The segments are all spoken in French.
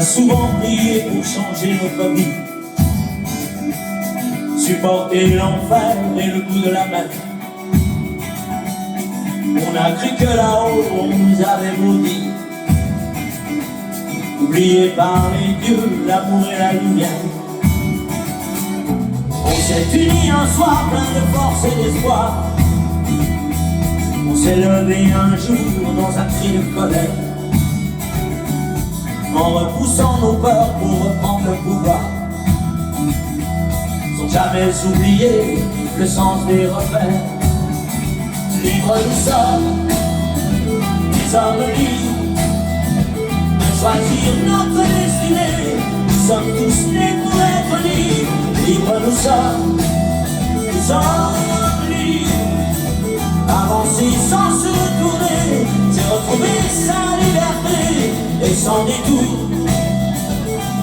souvent prié pour changer notre vie, supporter l'enfer et le goût de la mer. On a cru que là-haut on nous avait maudits, oublié par les dieux l'amour et la lumière. On s'est unis un soir plein de force et d'espoir. On s'est levé un jour dans un cri de colère, en repoussant nos peurs pour reprendre le pouvoir, sans jamais oublier le sens des repères. Libres nous sommes, des hommes libres, de choisir notre destinée. Nous sommes tous nés pour être libres. Libres nous sommes, des hommes libres. Avancer sans se retourner, c'est retrouver sa liberté, et sans détour,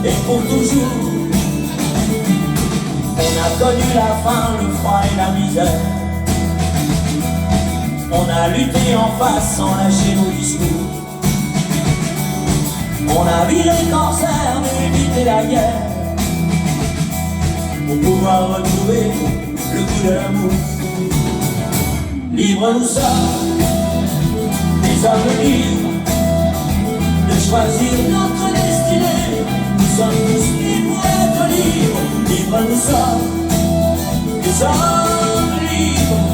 et pour toujours. On a connu la faim, le froid et la misère. On a lutté en face sans lâcher nos discours. On a vu les cancers mais évité la guerre, pour pouvoir retrouver le goût de l'amour. Libres nous sommes, des hommes libres, de choisir notre destinée. Nous sommes tous nés pour être libres. Libres nous sommes, des hommes libres.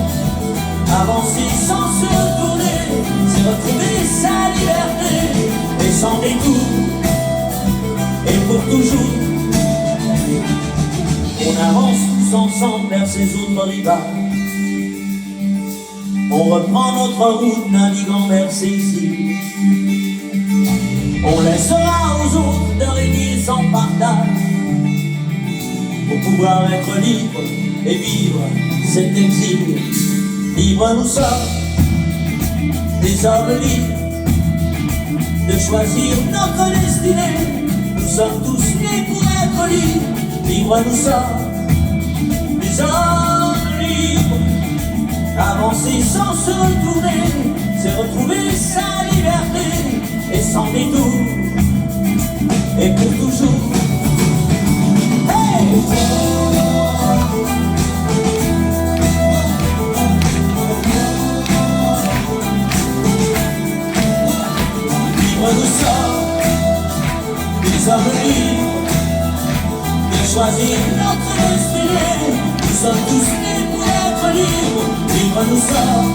Avancer sans se retourner, c'est retrouver sa liberté, et sans détour, et pour toujours. On avance tous ensemble vers ces autres rivages. On reprend notre route naviguant vers ces îles. On laissera aux autres de régner sans partage, pour pouvoir être libre et vivre cet exil. Libres nous sommes, des hommes libres, de choisir notre destinée. Nous sommes tous nés pour être libres. Libres nous sommes, des hommes libres. Avancer sans se retourner, c'est retrouver sa liberté, et sans détour, et pour toujours. Hey! Libres nous sommes, des hommes libres, de choisir notre destinée. Nous sommes tous nés pour être libres. Libres nous sommes,